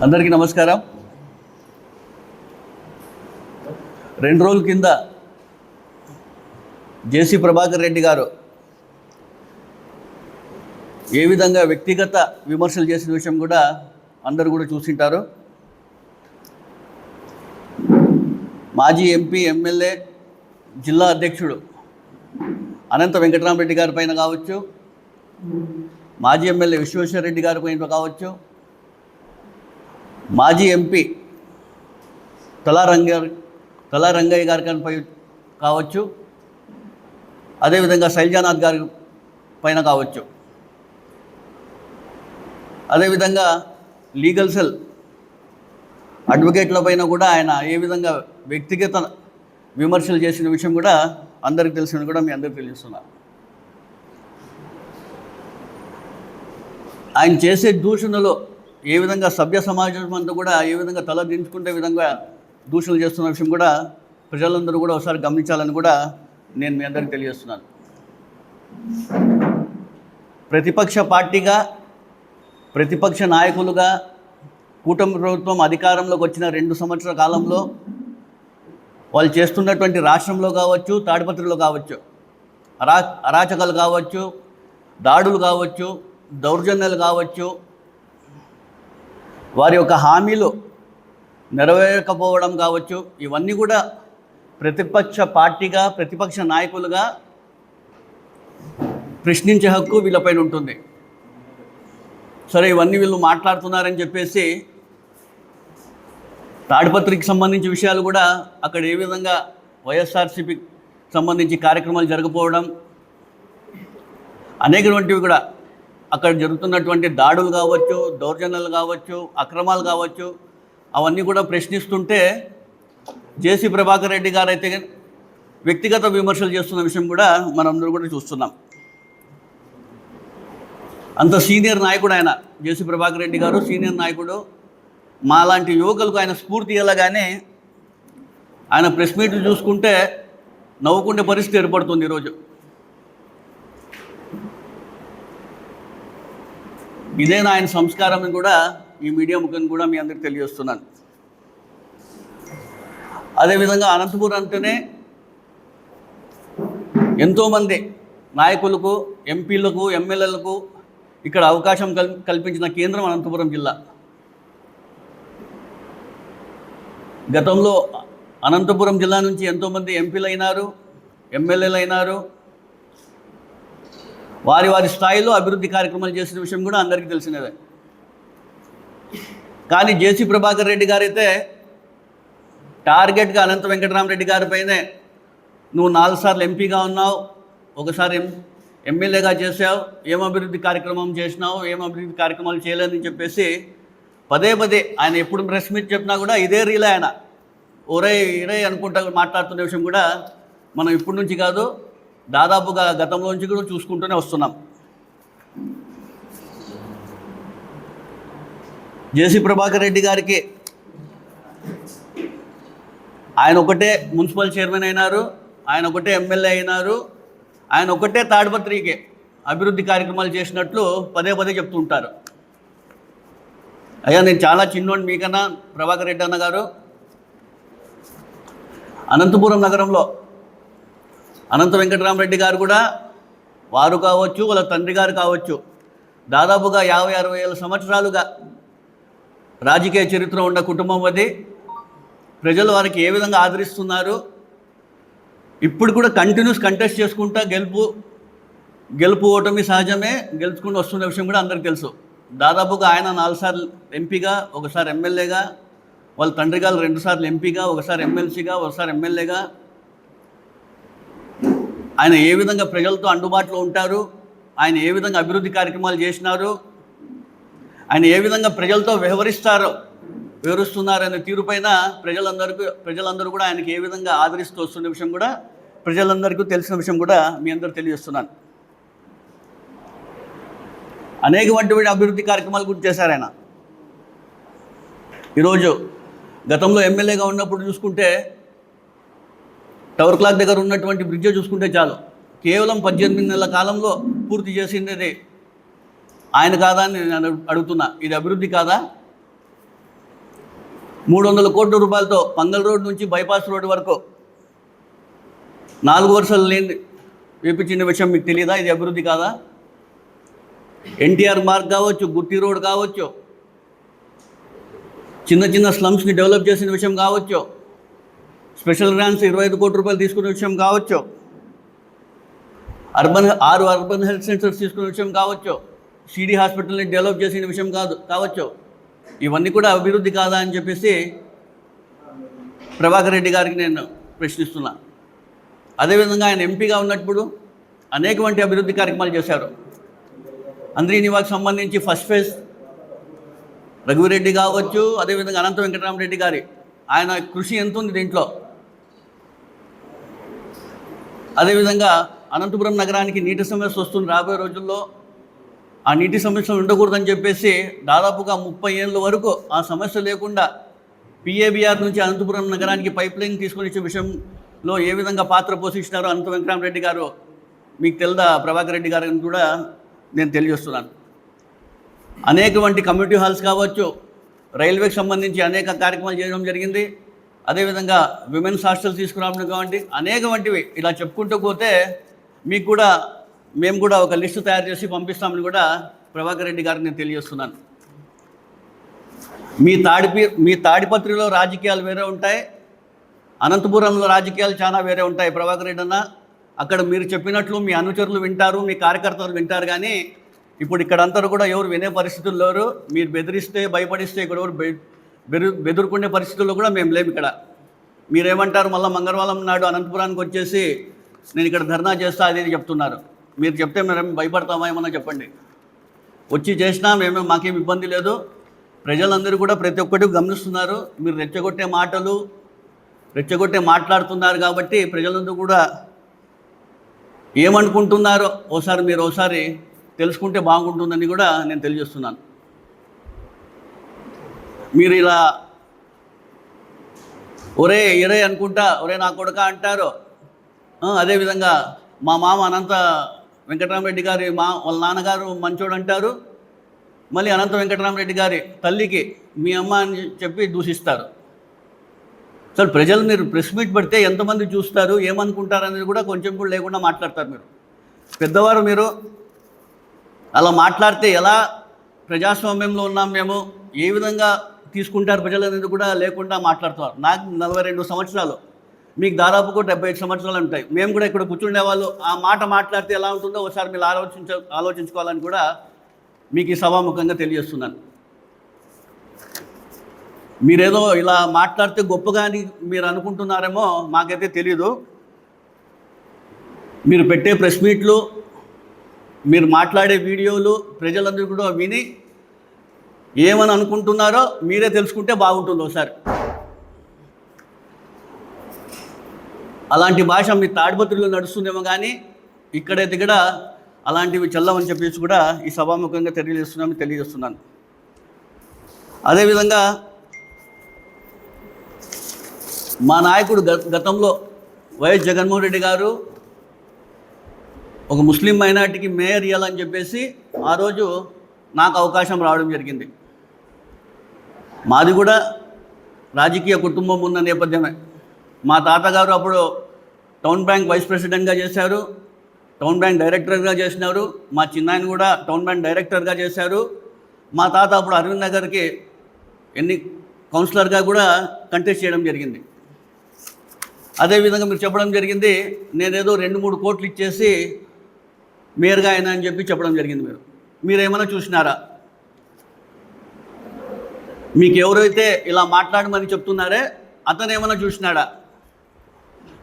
అందరికీ నమస్కారం. 2 రోజుల కింద జేసీ ప్రభాకర్ రెడ్డి గారు ఏ విధంగా వ్యక్తిగత విమర్శలు చేసిన విషయం కూడా అందరూ కూడా చూసింటారు. మాజీ ఎంపీ, ఎమ్మెల్యే, జిల్లా అధ్యక్షుడు అనంత వెంకటరామరెడ్డి గారి పైన కావచ్చు, మాజీ ఎమ్మెల్యే విశ్వేశ్వర రెడ్డి గారి పైన కావచ్చు, మాజీ ఎంపీ తలా రంగయ్య గారిపై కావచ్చు, అదేవిధంగా శైలజానాథ్ గారి పైన కావచ్చు, అదేవిధంగా లీగల్ సెల్ అడ్వకేట్ల పైన కూడా ఆయన ఏ విధంగా వ్యక్తిగత విమర్శలు చేసిన విషయం కూడా అందరికీ తెలిసిన కూడా మీ అందరికీ తెలుస్తున్నారు. ఆయన చేసే దూషణలో ఏ విధంగా సభ్య సమాజం అంతా కూడా ఏ విధంగా తల దించుకునే విధంగా దూషణలు చేస్తున్న విషయం కూడా ప్రజలందరూ కూడా ఒకసారి గమనించాలని కూడా నేను మీ అందరికీ తెలియజేస్తున్నాను. ప్రతిపక్ష పార్టీగా, ప్రతిపక్ష నాయకులుగా కూటమి ప్రభుత్వం అధికారంలోకి వచ్చిన 2 సంవత్సరాల కాలంలో వాళ్ళు చేస్తున్నటువంటి రాష్ట్రంలో కావచ్చు, తాడిపత్రిలో కావచ్చు, అరాచకాలు కావచ్చు, దాడులు కావచ్చు, దౌర్జన్యాలు కావచ్చు, వారి యొక్క హామీలు నెరవేరకపోవడం కావచ్చు, ఇవన్నీ కూడా ప్రతిపక్ష పార్టీగా, ప్రతిపక్ష నాయకులుగా ప్రశ్నించే హక్కు వీళ్ళపైన ఉంటుంది. సరే, ఇవన్నీ వీళ్ళు మాట్లాడుతున్నారని చెప్పేసి తాడిపత్రికి సంబంధించిన విషయాలు కూడా అక్కడ ఏ విధంగా వైఎస్ఆర్సీపీకి సంబంధించి కార్యక్రమాలు జరగకపోవడం, అనేకటువంటివి కూడా అక్కడ జరుగుతున్నటువంటి దాడులు కావచ్చు, దౌర్జన్యాలు కావచ్చు, అక్రమాలు కావచ్చు, అవన్నీ కూడా ప్రశ్నిస్తుంటే జేసీ ప్రభాకర్ రెడ్డి గారు అయితే వ్యక్తిగత విమర్శలు చేస్తున్న విషయం కూడా మనందరూ కూడా చూస్తున్నాం. అంత సీనియర్ నాయకుడు ఆయన, జేసీ ప్రభాకర్ రెడ్డి గారు సీనియర్ నాయకుడు. మాలాంటి యువకులకు ఆయన స్ఫూర్తి ఇవ్వగానే ఆయన ప్రెస్ మీట్లు చూసుకుంటే నవ్వుకునే పరిస్థితి ఏర్పడుతుంది ఈరోజు. ఇదేనా ఆయన సంస్కారం అని కూడా ఈ మీడియా ముఖంగా కూడా మీ అందరికి తెలియజేస్తున్నాను. అదేవిధంగా అనంతపురం అంటేనే ఎంతోమంది నాయకులకు, ఎంపీలకు, ఎమ్మెల్యేలకు ఇక్కడ అవకాశం కల్పించిన కేంద్రం అనంతపురం జిల్లా. గతంలో అనంతపురం జిల్లా నుంచి ఎంతోమంది ఎంపీలు అయినారు, ఎమ్మెల్యేలు అయినారు. వారి వారి స్థాయిలో అభివృద్ధి కార్యక్రమాలు చేసిన విషయం కూడా అందరికీ తెలిసినదే. కానీ జేసీ ప్రభాకర్ రెడ్డి గారైతే టార్గెట్గా అనంత వెంకటరామరెడ్డి గారిపైనే నువ్వు 4 సార్లు ఎంపీగా ఉన్నావు, ఒకసారి ఎమ్మెల్యేగా చేసావు, ఏం అభివృద్ధి కార్యక్రమం చేసినావు, ఏం అభివృద్ధి కార్యక్రమాలు చేయలేదని చెప్పేసి పదే ఆయన ఎప్పుడు ప్రెస్ మీట్ చెప్పినా కూడా ఇదే రీలే. ఆయన ఒరే ఇరే అనుకుంటా మాట్లాడుతున్న విషయం కూడా మనం ఇప్పటి నుంచి కాదు, దాదాపుగా గతంలో నుంచి కూడా చూసుకుంటూనే వస్తున్నాం. జేసీ ప్రభాకర్ రెడ్డి గారికి ఆయన ఒకటే మున్సిపల్ చైర్మన్ అయినారు, ఆయన ఒకటే ఎమ్మెల్యే అయినారు, ఆయన ఒకటే తాడిపత్రికి అభివృద్ధి కార్యక్రమాలు చేసినట్లు పదే చెప్తుంటారు. అయ్యా, నేను చాలా చిన్నోడిని మీకన్నా ప్రభాకర్ రెడ్డి అన్న గారు. అనంతపురం నగరంలో అనంత వెంకటరామరెడ్డి గారు కూడా, వారు కావచ్చు, వాళ్ళ తండ్రి గారు కావచ్చు, దాదాపుగా 50-60 ఏళ్ళ సంవత్సరాలుగా రాజకీయ చరిత్ర ఉన్న కుటుంబం అది. ప్రజలు వారికి ఏ విధంగా ఆదరిస్తున్నారు, ఇప్పుడు కూడా కంటిన్యూస్ కంటెస్ట్ చేసుకుంటా గెలుపు ఓటమి సహజమే, గెలుచుకుంటూ వస్తున్న విషయం కూడా అందరికీ తెలుసు. దాదాపుగా ఆయన 4 సార్లు ఎంపీగా, ఒకసారి ఎమ్మెల్యేగా, వాళ్ళ తండ్రి గారు 2 సార్లు ఎంపీగా, ఒకసారి ఎమ్మెల్సీగా, ఒకసారి ఎమ్మెల్యేగా. ఆయన ఏ విధంగా ప్రజలతో అందుబాటులో ఉంటారు, ఆయన ఏ విధంగా అభివృద్ధి కార్యక్రమాలు చేసినారు, ఆయన ఏ విధంగా ప్రజలతో వివరిస్తున్నారనే తీరుపైన ప్రజలందరూ కూడా ఆయనకి ఏ విధంగా ఆదరిస్తూ వస్తున్న విషయం కూడా ప్రజలందరికీ తెలిసిన విషయం కూడా మీ అందరూ తెలియజేస్తున్నాను. అనేకటువంటి అభివృద్ధి కార్యక్రమాలు గురించి చేశారు ఆయన. ఈరోజు గతంలో ఎమ్మెల్యేగా ఉన్నప్పుడు చూసుకుంటే టవర్ క్లాక్ దగ్గర ఉన్నటువంటి బ్రిడ్జ్ చూసుకుంటే చాలు, కేవలం 18 నెలల కాలంలో పూర్తి చేసింది ఆయన కాదా అని నేను అడుగుతున్నా. ఇది అభివృద్ధి కాదా? 300 కోట్ల రూపాయలతో పంగల్ రోడ్ నుంచి బైపాస్ రోడ్ వరకు 4 వరుసలు లేని వేపించిన విషయం మీకు తెలియదా? ఇది అభివృద్ధి కాదా? ఎన్టీఆర్ మార్గ్ కావచ్చు, గుత్తి రోడ్ కావచ్చు, చిన్న చిన్న స్లమ్స్ని డెవలప్ చేసిన విషయం కావచ్చు, స్పెషల్ గ్రాంట్స్ 25 కోట్ల రూపాయలు తీసుకునే విషయం కావచ్చు, అర్బన్ హెల్త్ సెంటర్స్ తీసుకునే విషయం కావచ్చు, సిడి హాస్పిటల్ని డెవలప్ చేసిన విషయం కావచ్చు. ఇవన్నీ కూడా అభివృద్ధి కాదా అని చెప్పేసి ప్రభాకర్ రెడ్డి గారికి నేను ప్రశ్నిస్తున్నా. అదేవిధంగా ఆయన ఎంపీగా ఉన్నప్పుడు అనేకమంది అభివృద్ధి కార్యక్రమాలు చేశారు. అంద్రీ నివాస్కి సంబంధించి ఫస్ట్ ఫేజ్ రఘువీరెడ్డి కావచ్చు, అదేవిధంగా అనంత వెంకటరామరెడ్డి గారి ఆయన కృషి ఎంత ఉంది దీంట్లో. అదేవిధంగా అనంతపురం నగరానికి నీటి సమస్య వస్తుంది. రాబోయే రోజుల్లో ఆ నీటి సమస్యలు ఉండకూడదని చెప్పేసి దాదాపుగా 30 ఏళ్ళ వరకు ఆ సమస్య లేకుండా పిఏబిఆర్ నుంచి అనంతపురం నగరానికి పైప్ లైన్ తీసుకొని వచ్చే విషయంలో ఏ విధంగా పాత్ర పోషించినారో అనంత వెంకటరామరెడ్డి గారు మీకు తెలుదా? ప్రభాకర్ రెడ్డి గారిని కూడా నేను తెలియజేస్తున్నాను. అనేకమంది కమ్యూనిటీ హాల్స్ కావచ్చు, రైల్వేకి సంబంధించి అనేక కార్యక్రమాలు చేయడం జరిగింది. అదేవిధంగా విమెన్స్ హాస్టల్స్ తీసుకురావడం కావండి, అనేక వంటివి ఇలా చెప్పుకుంటూ పోతే మీకు కూడా మేము కూడా ఒక లిస్టు తయారు చేసి పంపిస్తామని కూడా ప్రభాకర్ రెడ్డి గారికి నేను తెలియజేస్తున్నాను. మీ తాడిపత్రిలో రాజకీయాలు వేరే ఉంటాయి, అనంతపురంలో రాజకీయాలు చాలా వేరే ఉంటాయి. ప్రభాకర్ రెడ్డి అన్న, అక్కడ మీరు చెప్పినట్లు మీ అనుచరులు వింటారు, మీ కార్యకర్తలు వింటారు, కానీ ఇప్పుడు ఇక్కడంతా కూడా ఎవరు వినే పరిస్థితులు లేరు. మీరు బెదిరిస్తే భయపడిస్తే ఇక్కడ ఎవరు బెదురుకునే పరిస్థితుల్లో కూడా మేము లేము. ఇక్కడ మీరేమంటారు? మళ్ళీ మంగళవారం నాడు అనంతపురానికి వచ్చేసి నేను ఇక్కడ ధర్నా చేస్తా అది చెప్తున్నారు. మీరు చెప్తే మేము భయపడతామా? ఏమన్నా చెప్పండి. వచ్చి చేసినా మాకేం ఇబ్బంది లేదు. ప్రజలందరూ కూడా ప్రతి ఒక్కటి గమనిస్తున్నారు. మీరు రెచ్చగొట్టే మాట్లాడుతున్నారు కాబట్టి ప్రజలందరూ కూడా ఏమనుకుంటున్నారో ఒకసారి తెలుసుకుంటే బాగుంటుందని కూడా నేను తెలియజేస్తున్నాను. మీరు ఇలా ఒరే అనుకుంటా ఒరే నా కొడుక అంటారు. అదేవిధంగా మా మామ అనంత వెంకటరామరెడ్డి గారి వాళ్ళ నాన్నగారు మంచోడు అంటారు. మళ్ళీ అనంత వెంకటరామరెడ్డి గారి తల్లికి మీ అమ్మ అని చెప్పి దూషిస్తారు. అసలు ప్రజలు మీరు ప్రెస్ మీట్ పెడితే ఎంతమంది చూస్తారు, ఏమనుకుంటారు అనేది కూడా కొంచెం కూడా లేకుండా మాట్లాడతారు. మీరు పెద్దవారు, మీరు అలా మాట్లాడితే ఎలా ప్రజాస్వామ్యంలో ఉన్నాం మేము, ఏ విధంగా తీసుకుంటారు ప్రజలు అనేది కూడా లేకుండా మాట్లాడుతున్నారు. నాకు 42 సంవత్సరాలు, మీకు దాదాపుగా 75 సంవత్సరాలు ఉంటాయి. మేము కూడా ఇక్కడ కూర్చుండే వాళ్ళు ఆ మాట మాట్లాడితే ఎలా ఉంటుందో ఒకసారి మీరు ఆలోచించుకోవాలని కూడా మీకు ఈ సభాముఖంగా తెలియజేస్తున్నాను. మీరేదో ఇలా మాట్లాడితే గొప్పగా అని మీరు అనుకుంటున్నారేమో, మాకైతే తెలీదు. మీరు పెట్టే ప్రెస్ మీట్లు, మీరు మాట్లాడే వీడియోలు ప్రజలందరూ కూడా విని ఏమని అనుకుంటున్నారో మీరే తెలుసుకుంటే బాగుంటుంది ఒకసారి. అలాంటి భాష మీ తాడిపత్రిలో నడుస్తుందేమో కానీ ఇక్కడైతే కూడా అలాంటివి చల్లవని చెప్పేసి కూడా ఈ సభాముఖంగా తెలియజేస్తున్నాను. అదేవిధంగా మా నాయకుడు గతంలో వైఎస్ జగన్మోహన్ రెడ్డి గారు ఒక ముస్లిం మైనార్టీకి మేయర్ ఇవ్వాలని చెప్పేసి ఆ రోజు నాకు అవకాశం రావడం జరిగింది. మాది కూడా రాజకీయ కుటుంబం ఉన్న నేపథ్యమే. మా తాతగారు అప్పుడు టౌన్ బ్యాంక్ వైస్ ప్రెసిడెంట్గా చేశారు, టౌన్ బ్యాంక్ డైరెక్టర్గా చేసినారు. మా చిన్నాయన కూడా టౌన్ బ్యాంక్ డైరెక్టర్గా చేశారు. మా తాత అప్పుడు అరవింద్ నగర్కి కౌన్సిలర్గా కూడా కంటెస్ట్ చేయడం జరిగింది. అదేవిధంగా మీరు చెప్పడం జరిగింది నేనేదో 2-3 కోట్లు ఇచ్చేసి మేయర్గా అయినా అని చెప్పడం జరిగింది. మీరేమైనా చూసినారా? మీకు ఎవరైతే ఇలా మాట్లాడమని చెప్తున్నారే అతను ఏమైనా చూసినాడా?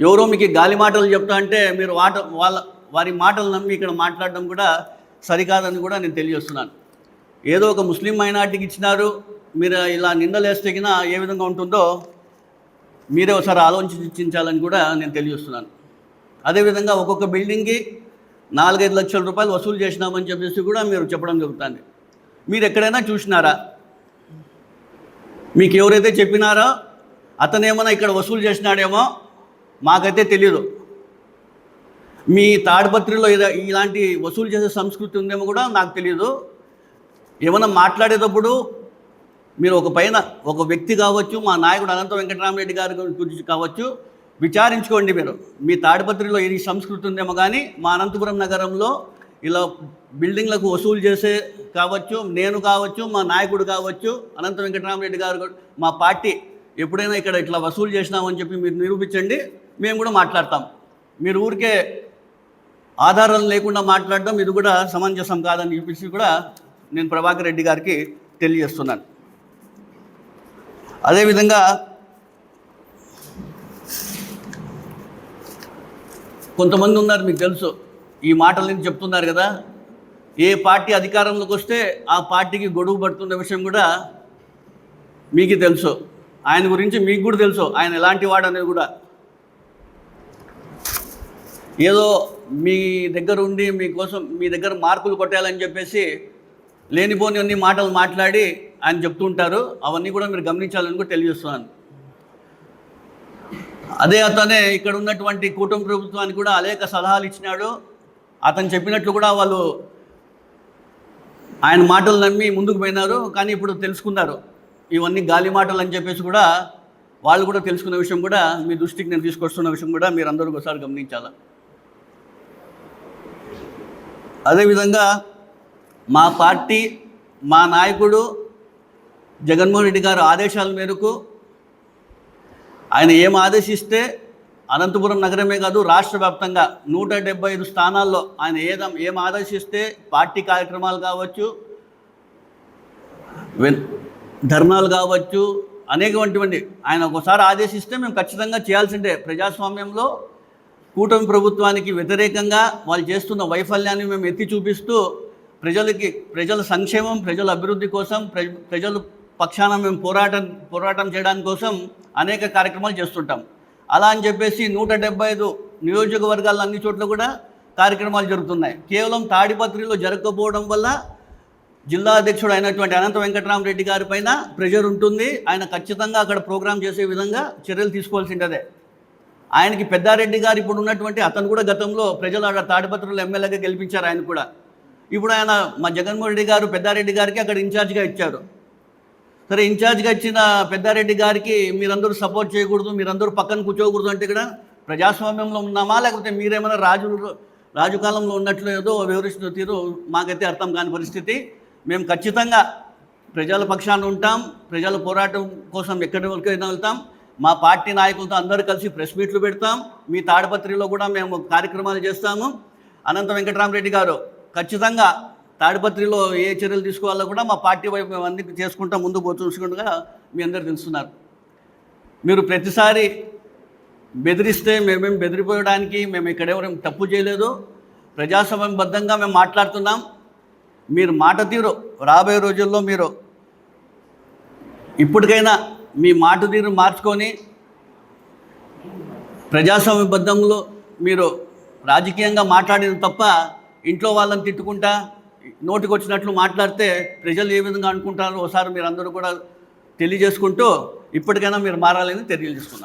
ఎవరో మీకు గాలి మాటలు చెప్తా అంటే మీరు వారి మాటలు నమ్మి ఇక్కడ మాట్లాడడం కూడా సరికాదని కూడా నేను తెలియజేస్తున్నాను. ఏదో ఒక ముస్లిం మైనార్టీకి ఇచ్చినారు, మీరు ఇలా నిందలేస్తే ఏ విధంగా ఉంటుందో మీరే ఒకసారి ఆలోచించాలని కూడా నేను తెలియజేస్తున్నాను. అదేవిధంగా ఒక్కొక్క బిల్డింగ్కి 4-5 లక్షల రూపాయలు వసూలు చేసినామని చెప్పేసి కూడా మీరు చెప్పడం జరుగుతుంది. మీరు ఎక్కడైనా చూసినారా? మీకు ఎవరైతే చెప్పినారో అతనేమన్నా ఇక్కడ వసూలు చేసినాడేమో మాకైతే తెలియదు. మీ తాడిపత్రిలో ఇలాంటి వసూలు చేసే సంస్కృతి ఉందేమో కూడా నాకు తెలియదు. ఏమైనా మాట్లాడేటప్పుడు మీరు ఒక పైన ఒక వ్యక్తి కావచ్చు, మా నాయకుడు అనంత వెంకటరామరెడ్డి గారి గురించి కావచ్చు, విచారించుకోండి. మీరు మీ తాడిపత్రిలో ఈ సంస్కృతి ఉందేమో కానీ మా అనంతపురం నగరంలో ఇలా బిల్డింగ్లకు వసూలు చేసే కావచ్చు, నేను కావచ్చు, మా నాయకుడు కావచ్చు, అనంత వెంకటరామరెడ్డి గారు, మా పార్టీ ఎప్పుడైనా ఇక్కడ ఇట్లా వసూలు చేసినామని చెప్పి మీరు నిరూపించండి, మేము కూడా మాట్లాడతాం. మీరు ఊరికే ఆధారాలు లేకుండా మాట్లాడడం ఇది కూడా సమంజసం కాదని చెప్పేసి కూడా నేను ప్రభాకర్ రెడ్డి గారికి తెలియజేస్తున్నాను. అదేవిధంగా కొంతమంది ఉన్నారు, మీకు తెలుసు, ఈ మాటలని చెప్తున్నారు కదా, ఏ పార్టీ అధికారంలోకి వస్తే ఆ పార్టీకి గొడుగు పడుతున్న విషయం కూడా మీకు తెలుసు. ఆయన గురించి మీకు కూడా తెలుసు, ఆయన ఎలాంటి వాడు అనేది కూడా. ఏదో మీ దగ్గర ఉండి మీకోసం మీ దగ్గర మార్కులు కొట్టాలని చెప్పేసి లేనిపోని అన్ని మాటలు మాట్లాడి ఆయన చెప్తుంటారు. అవన్నీ కూడా మీరు గమనించాలని కూడా తెలియజేస్తున్నాను. అదే అతనే ఇక్కడ ఉన్నటువంటి కూటమి ప్రభుత్వానికి కూడా అనేక సలహాలు ఇచ్చినాడు. అతను చెప్పినట్లు కూడా వాళ్ళు ఆయన మాటలు నమ్మి ముందుకు పోయినారు. కానీ ఇప్పుడు తెలుసుకున్నారు ఇవన్నీ గాలి మాటలు అని చెప్పేసి కూడా వాళ్ళు కూడా తెలుసుకున్న విషయం కూడా మీ దృష్టికి నేను తీసుకొస్తున్న విషయం కూడా మీరు అందరూ ఒకసారి గమనించాలి. అదేవిధంగా మా పార్టీ, మా నాయకుడు జగన్మోహన్ రెడ్డి గారు ఆదేశాల మేరకు ఆయన ఏం ఆదేశిస్తే అనంతపురం నగరమే కాదు రాష్ట్ర వ్యాప్తంగా 175 స్థానాల్లో ఆయన ఏం ఆదేశిస్తే పార్టీ కార్యక్రమాలు కావచ్చు, ధర్నాలు కావచ్చు, అనేకటువంటి ఆయన ఒకసారి ఆదేశిస్తే మేము ఖచ్చితంగా చేయాల్సిందే. ప్రజాస్వామ్యంలో కూటమి ప్రభుత్వానికి వ్యతిరేకంగా వాళ్ళు చేస్తున్న వైఫల్యాన్ని మేము ఎత్తి చూపిస్తూ ప్రజల సంక్షేమం, ప్రజల అభివృద్ధి కోసం, ప్రజల పక్షాన మేము పోరాటం చేయడానికి కోసం అనేక కార్యక్రమాలు చేస్తుంటాం. అలా అని చెప్పేసి 175 నియోజకవర్గాల్లో అన్ని చోట్ల కూడా కార్యక్రమాలు జరుగుతున్నాయి. కేవలం తాడిపత్రిలో జరగకపోవడం వల్ల జిల్లా అధ్యక్షుడు అయినటువంటి అనంత వెంకటరామరెడ్డి గారి పైన ప్రెషర్ ఉంటుంది. ఆయన ఖచ్చితంగా అక్కడ ప్రోగ్రాం చేసే విధంగా చర్యలు తీసుకోవాల్సిందే. ఆయనకి పెద్దారెడ్డి గారు ఇప్పుడు ఉన్నటువంటి అతను కూడా గతంలో ప్రజలు అక్కడ తాడిపత్రిలో ఎమ్మెల్యేగా గెలిపించారు. ఆయన కూడా ఇప్పుడు ఆయన మా జగన్మోహన్ రెడ్డి గారు పెద్దారెడ్డి గారికి అక్కడ ఇన్ఛార్జ్గా ఇచ్చారు. సరే, ఇన్ఛార్జ్గా ఇచ్చిన పెద్దారెడ్డి గారికి మీరందరూ సపోర్ట్ చేయకూడదు, మీరందరూ పక్కన కూర్చోకూడదు అంటే ఇక్కడ ప్రజాస్వామ్యంలో ఉన్నామా, లేకపోతే మీరేమైనా రాజు కాలంలో ఉన్నట్లు ఏదో వివరిస్తున్న తీరు మాకైతే అర్థం కాని పరిస్థితి. మేము ఖచ్చితంగా ప్రజల పక్షాన ఉంటాం, ప్రజల పోరాటం కోసం ఎక్కడి వరకైనా వెళ్తాం. మా పార్టీ నాయకులతో అందరూ కలిసి ప్రెస్ మీట్లు పెడతాం. మీ తాడిపత్రిలో కూడా మేము కార్యక్రమాలు చేస్తాము. అనంత వెంకటరామరెడ్డి గారు ఖచ్చితంగా తాడిపత్రిలో ఏ చర్యలు తీసుకోవాలో కూడా మా పార్టీ వైపు మేము అన్ని చేసుకుంటా ముందుకు చూసుకుంటా మీ అందరు తెలుస్తున్నారు. మీరు ప్రతిసారి బెదిరిస్తే మేమేం బెదిరిపోయడానికి మేము ఇక్కడెవరేం తప్పు చేయలేదు. ప్రజాస్వామ్యబద్ధంగా మేము మాట్లాడుతున్నాం. మీరు మాట తీరు రాబోయే రోజుల్లో మీరు ఇప్పటికైనా మీ మాట తీరు మార్చుకొని ప్రజాస్వామ్యబద్ధంలో మీరు రాజకీయంగా మాట్లాడిన తప్ప ఇంట్లో వాళ్ళని తిట్టుకుంటా నోటికి వచ్చినట్లు మాట్లాడితే ప్రజలు ఏ విధంగా అనుకుంటారో ఒకసారి మీరు అందరూ కూడా తెలియజేసుకుంటూ ఇప్పటికైనా మీరు మారాలని తెలియజేసుకున్నారు.